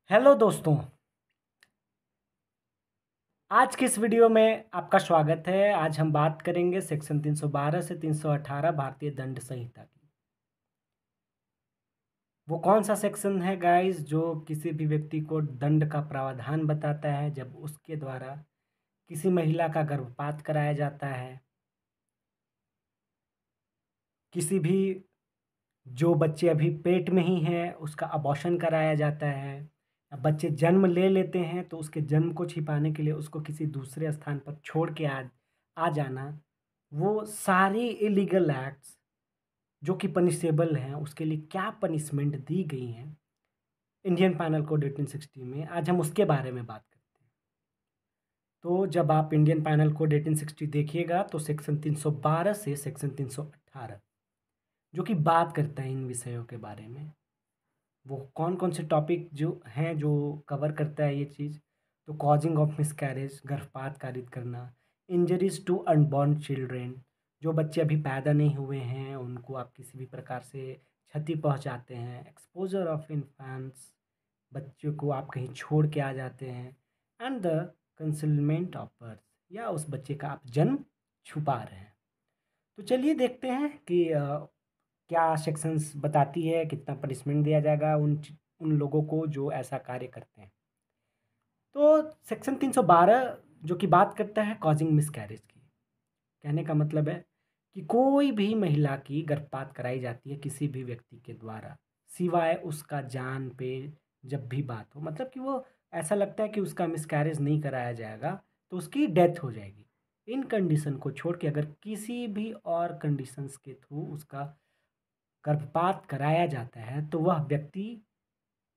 Hello दोस्तों, आज की इस वीडियो में आपका स्वागत है। आज हम बात करेंगे सेक्शन 312 से 318 भारतीय दंड संहिता की। वो कौन सा सेक्शन है गाइस जो किसी भी व्यक्ति को दंड का प्रावधान बताता है जब उसके द्वारा किसी महिला का गर्भपात कराया जाता है, किसी भी जो बच्चे अभी पेट में ही हैं उसका अबॉर्शन कराया जाता है। अब बच्चे जन्म ले लेते हैं तो उसके जन्म को छिपाने के लिए उसको किसी दूसरे स्थान पर छोड़ के आ जाना, वो सारे इलीगल एक्ट्स जो कि पनिशेबल हैं उसके लिए क्या पनिशमेंट दी गई हैं इंडियन पैनल कोड 1860 में, आज हम उसके बारे में बात करते हैं। तो जब आप इंडियन पैनल कोड 1860 देखिएगा तो सेक्शन 312 से सेक्शन 318 जो कि बात करता है इन विषयों के बारे में, वो कौन कौन से टॉपिक जो हैं जो कवर करता है ये चीज़। तो कॉजिंग ऑफ मिसकैरेज, गर्भपात कारित करना, इंजरीज टू अनबॉर्न चिल्ड्रेन, जो बच्चे अभी पैदा नहीं हुए हैं उनको आप किसी भी प्रकार से क्षति पहुंचाते हैं, एक्सपोजर ऑफ इन्फेंट्स, बच्चों को आप कहीं छोड़ के आ जाते हैं, and the concealment of birth, या उस बच्चे का आप जन्म छुपा रहे हैं। तो चलिए देखते हैं कि क्या सेक्शंस बताती है, कितना पनिशमेंट दिया जाएगा उन लोगों को जो ऐसा कार्य करते हैं। तो सेक्शन 312 जो कि बात करता है कॉजिंग मिसकैरेज की, कहने का मतलब है कि कोई भी महिला की गर्भपात कराई जाती है किसी भी व्यक्ति के द्वारा, सिवाय उसका जान पे जब भी बात हो, मतलब कि वो ऐसा लगता है कि उसका मिसकैरेज नहीं कराया जाएगा तो उसकी डेथ हो जाएगी। इन कंडीशन को छोड़ के अगर किसी भी और कंडीशंस के थ्रू उसका गर्भपात कराया जाता है तो वह व्यक्ति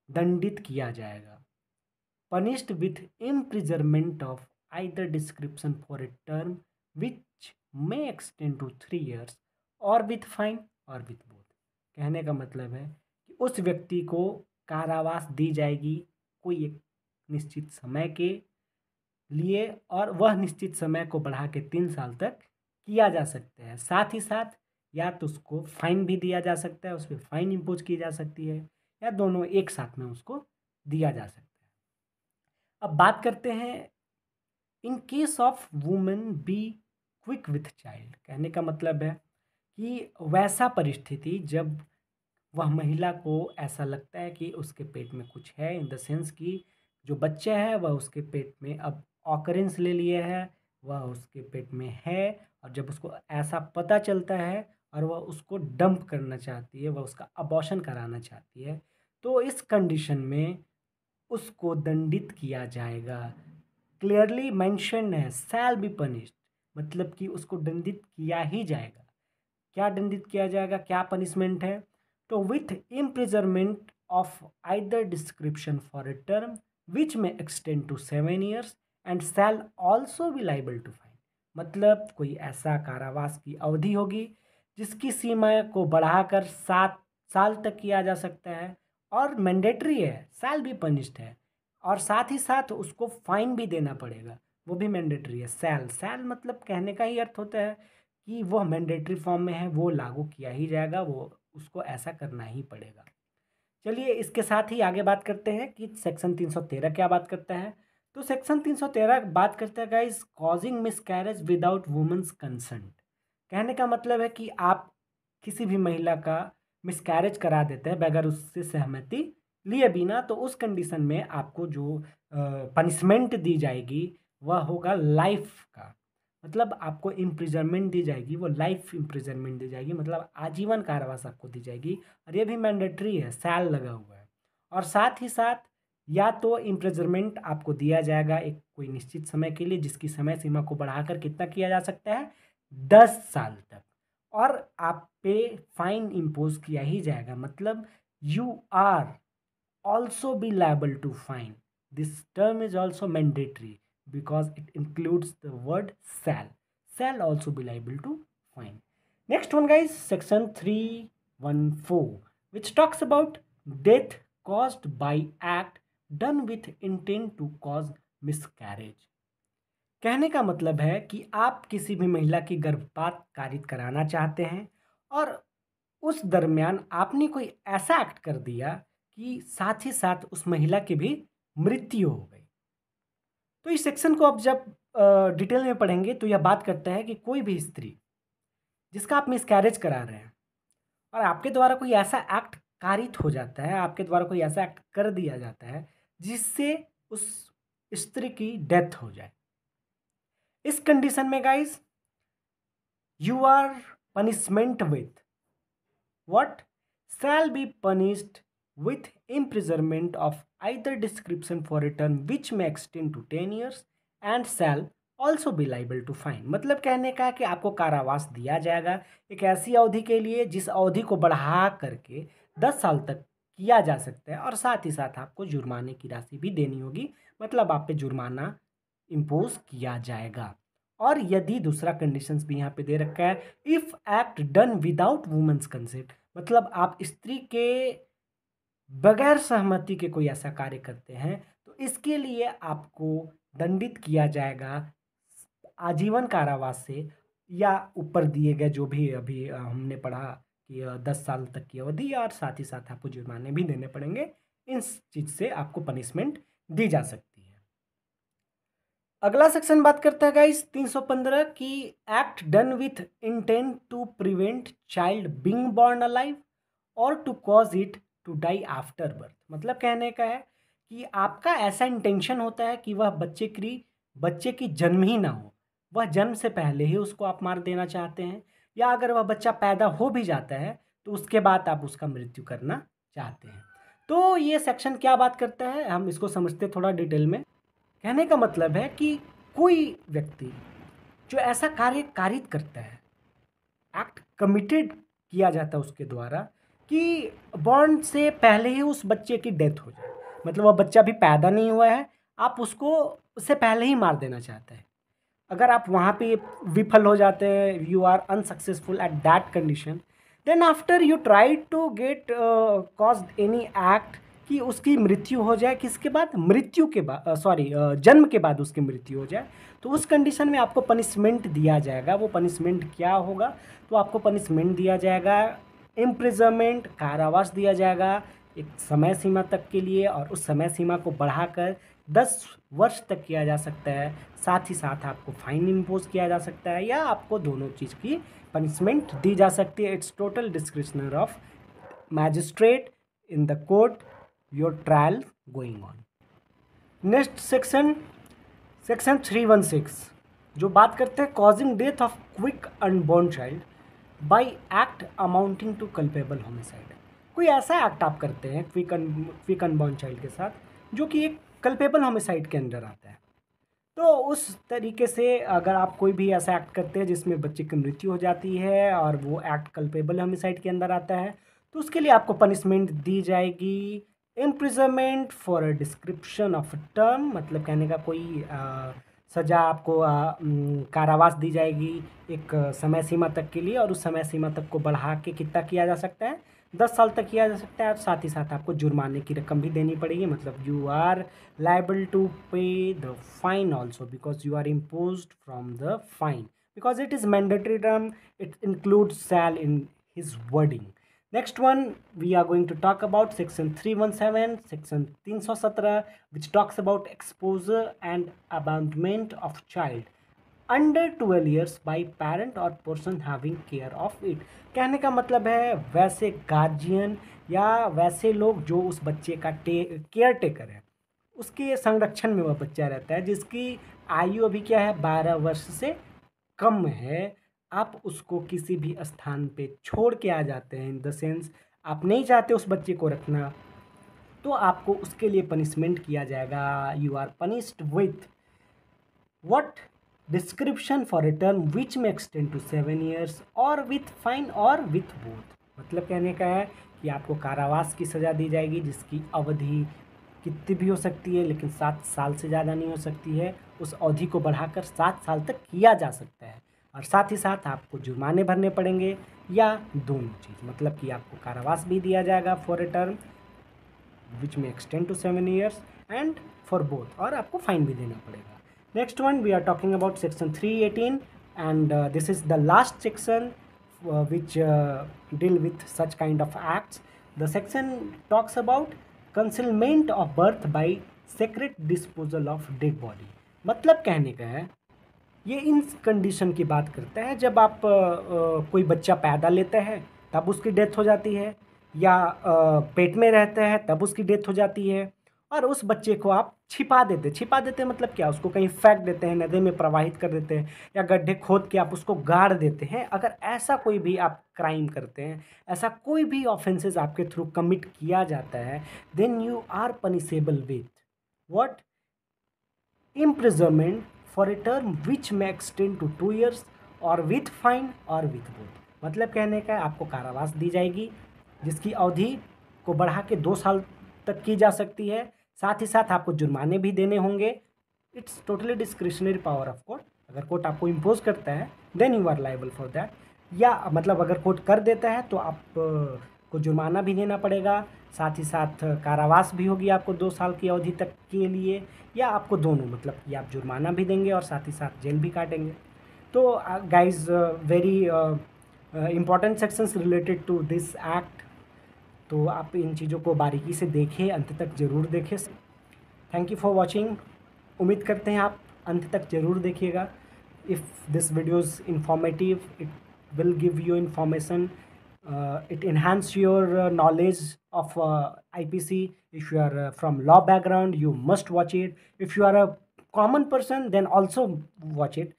दंडित किया जाएगा, punished with imprisonment of either description for a term which may extend to 3 years or with fine or with both। कहने का मतलब है कि उस व्यक्ति को कारावास दी जाएगी कोई एक निश्चित समय के लिए, और वह निश्चित समय को बढ़ा के 3 साल तक किया जा सकता है। साथ ही साथ या तो उसको फाइन भी दिया जा सकता है, उस पर फाइन इम्पोज की जा सकती है, या दोनों एक साथ में उसको दिया जा सकता है। अब बात करते हैं in case of women be quick with child, कहने का मतलब है कि वैसा परिस्थिति जब वह महिला को ऐसा लगता है कि उसके पेट में कुछ है, इन द सेंस कि जो बच्चा है वह उसके पेट में अब ऑकरेंस ले लिए है, वह उसके पेट में है, और जब उसको ऐसा पता चलता है और वह उसको डंप करना चाहती है, वह उसका अबॉर्शन कराना चाहती है, तो इस कंडीशन में उसको दंडित किया जाएगा। क्लियरली मेंशन है शैल बी पनिश्ड, मतलब कि उसको दंडित किया ही जाएगा। क्या दंडित किया जाएगा, क्या पनिशमेंट है? तो with imprisonment of either description for a term which may extend to 7 years and shall also be liable to fine, मतलब कोई ऐसा कारावास की अवधि होगी जिसकी सीमा को बढ़ाकर 7 साल तक किया जा सकता है, और मैंडेटरी है, शैल बी पनिश्ड है, और साथ ही साथ उसको फाइन भी देना पड़ेगा, वो भी मैंडेटरी है। शैल शैल मतलब कहने का ही अर्थ होता है कि वह मैंडेटरी फॉर्म में है, वो लागू किया ही जाएगा, वो उसको ऐसा करना ही पड़ेगा। चलिए इसके साथ ही आगे बात करते हैं कि सेक्शन 313 क्या बात करता है। तो सेक्शन 313 बात करता है guys causing miscarriage without women's consent, कहने का मतलब है कि आप किसी भी महिला का मिसकैरेज करा देते हैं बगैर उससे सहमति लिए बिना, तो उस कंडीशन में आपको जो पनिशमेंट दी जाएगी वह होगा लाइफ का, मतलब आपको इम्प्रिजनमेंट दी जाएगी, वो लाइफ इम्प्रिजनमेंट दी जाएगी, मतलब आजीवन कारावास आपको दी जाएगी, और ये भी मैंडेटरी है, साल लगा हुआ है। और साथ ही साथ या तो इम्प्रिजनमेंट आपको दिया जाएगा एक कोई निश्चित समय के लिए जिसकी समय सीमा को बढ़ाकर कितना किया जा सकता है, 10 साल तक, और आप पे फाइन इम्पोज किया ही जाएगा, मतलब you are also be liable to fine. This term is also mandatory because it includes the word shall also be liable to fine. Next one guys, section 314 which talks about death caused by act done with intent to cause miscarriage। कहने का मतलब है कि आप किसी भी महिला की गर्भपात कारित कराना चाहते हैं और उस दरमियान आपने कोई ऐसा एक्ट कर दिया कि साथ ही साथ उस महिला की भी मृत्यु हो गई। तो इस सेक्शन को आप जब डिटेल में पढ़ेंगे तो यह बात करता है कि कोई भी स्त्री जिसका आप मिसकैरेज करा रहे हैं और आपके द्वारा कोई ऐसा एक्ट कारित हो जाता है, आपके द्वारा कोई ऐसा एक्ट कर दिया जाता है जिससे उस स्त्री की डेथ हो जाए, इस कंडीशन में guys you are punishment with what shall be punished with imprisonment of either description for a term which may extend to 10 years and shall also be liable to fine। मतलब कहने का है कि आपको कारावास दिया जाएगा एक ऐसी अवधि के लिए जिस अवधि को बढ़ा करके 10 साल तक किया जा सकता है, और साथ ही साथ आपको जुर्माने की राशि भी देनी होगी, मतलब आप पे जुर्माना इम्पोज किया जाएगा। और यदि दूसरा कंडीशंस भी यहाँ पे दे रखा है, if act done without women's consent, मतलब आप स्त्री के बगैर सहमति के कोई ऐसा कार्य करते हैं तो इसके लिए आपको दंडित किया जाएगा आजीवन कारावास से, या ऊपर दिए गए जो भी अभी हमने पढ़ा कि 10 साल तक की अवधि, और साथ ही साथ आपको जुर्माने भी देने पड़ेंगे। इस चीज़ से आपको पनिशमेंट दी जा सकती है। अगला सेक्शन बात करता है गाइस 315 की act done with intent to prevent child being born alive और to cause it to die after birth. मतलब कहने का है कि आपका ऐसा इंटेंशन होता है कि वह बच्चे की जन्म ही ना हो, वह जन्म से पहले ही उसको आप मार देना चाहते हैं, या अगर वह बच्चा पैदा हो भी जाता है तो उसके बाद आप उसका मृत्यु करना चाहते हैं। तो ये सेक्शन क्या बात करता है, हम इसको समझते थोड़ा डिटेल में। कहने का मतलब है कि कोई व्यक्ति जो ऐसा कार्य कारित करता है, एक्ट कमिटेड किया जाता है उसके द्वारा कि बॉर्न से पहले ही उस बच्चे की डेथ हो जाए, मतलब वह बच्चा भी पैदा नहीं हुआ है, आप उसको उससे पहले ही मार देना चाहते हैं। अगर आप वहाँ पे विफल हो जाते हैं, you are unsuccessful at that condition, then after you try to get caused any act कि उसकी मृत्यु हो जाए, किसके बाद, मृत्यु के बाद, जन्म के बाद उसकी मृत्यु हो जाए, तो उस कंडीशन में आपको पनिशमेंट दिया जाएगा। वो पनिशमेंट क्या होगा, तो आपको पनिशमेंट दिया जाएगा इम्प्रिजनमेंट, कारावास दिया जाएगा एक समय सीमा तक के लिए, और उस समय सीमा को बढ़ाकर 10 वर्ष तक किया जा सकता है। साथ ही साथ आपको फाइन इम्पोज किया जा सकता है, या आपको दोनों चीज़ की पनिशमेंट दी जा सकती है। It's total discretion of magistrate in the court, your trial going on. Next section 316 जो बात करते हैं causing death of quick unborn child by act amounting to culpable homicide. कोई ऐसा एक्ट आप करते हैं क्विक अनबॉर्न चाइल्ड के साथ जो कि एक कल्पेबल होमिसाइड के अंदर आता है, तो उस तरीके से अगर आप कोई भी ऐसा एक्ट करते हैं जिसमें बच्चे की मृत्यु हो जाती है और वो एक्ट कल्पेबल होमिसाइड के अंदर आता है, तो उसके लिए आपको पनिशमेंट दी जाएगी imprisonment for a description of term. मतलब कहने का कोई सज़ा आपको कारावास दी जाएगी एक समय सीमा तक के लिए, और उस समय सीमा तक को बढ़ा के कितना किया जा सकता है, 10 साल तक किया जा सकता है। और साथ ही साथ आपको जुर्माने की रकम भी देनी पड़ेगी, मतलब you are liable to pay the fine also because you are imposed from the fine, because it is mandatory term, it includes shall in his wording. Next one we are going to talk about section 317, section 317, which talks about exposure and abandonment of child under 12 years by parent or person having care of it। कहने का मतलब है वैसे guardian या वैसे लोग जो उस बच्चे का केयर टेकर है, उसके संरक्षण में वह बच्चा रहता है जिसकी आयु अभी क्या है, 12 वर्ष से कम है, आप उसको किसी भी स्थान पे छोड़ के आ जाते हैं, इन द सेंस आप नहीं चाहते उस बच्चे को रखना, तो आपको उसके लिए पनिशमेंट किया जाएगा। You are punished with what description for a term which may extend to 7 years और विथ फाइन और विथ बोथ। मतलब कहने का है कि आपको कारावास की सज़ा दी जाएगी जिसकी अवधि कितनी भी हो सकती है, लेकिन 7 साल से ज़्यादा नहीं हो सकती है। उस अवधि को बढ़ाकर 7 साल तक किया जा सकता है, और साथ ही साथ आपको जुर्माने भरने पड़ेंगे, या दोनों चीज़, मतलब कि आपको कारावास भी दिया जाएगा for a term which may extend to 7 years and for both, और आपको फाइन भी देना पड़ेगा। Next one we are talking about section 318 and this is the last section which deal with such kind of acts, the section talks about concealment of birth by secret disposal of dead body. मतलब कहने का है ये इन condition की बात करता है जब आप कोई बच्चा पैदा लेता है तब उसकी डेथ हो जाती है, या पेट में रहता है तब उसकी डेथ हो जाती है, और उस बच्चे को आप छिपा देते मतलब क्या, उसको कहीं फेंक देते हैं, नदी में प्रवाहित कर देते हैं, या गड्ढे खोद के आप उसको गाड़ देते हैं। अगर ऐसा कोई भी आप क्राइम करते हैं, ऐसा कोई भी ऑफेंसेस आपके थ्रू कमिट किया जाता है, then you are punishable with what, imprisonment for a term which may extend to 2 years और विथ फाइन और विथ बोथ। मतलब कहने का है आपको कारावास दी जाएगी जिसकी अवधि को बढ़ा के 2 साल तक की जा सकती है, साथ ही साथ आपको जुर्माने भी देने होंगे। It's totally discretionary power of court. अगर कोर्ट आपको इम्पोज करता है then you are liable for that, या मतलब अगर कोर्ट कर देता है तो आप को जुर्माना भी देना पड़ेगा, साथ ही साथ कारावास भी होगी आपको 2 साल की अवधि तक के लिए, या आपको दोनों, मतलब कि आप जुर्माना भी देंगे और साथ ही साथ जेल भी काटेंगे। तो guys very important sections related to this act, तो आप इन चीज़ों को बारीकी से देखें, अंत तक ज़रूर देखें। Thank you for watching. उम्मीद करते हैं आप अंत तक ज़रूर देखिएगा। If this video is informative, it will give you information, it enhance your knowledge of IPC. If you are from law background, you must watch it. If you are a common person, then also watch it.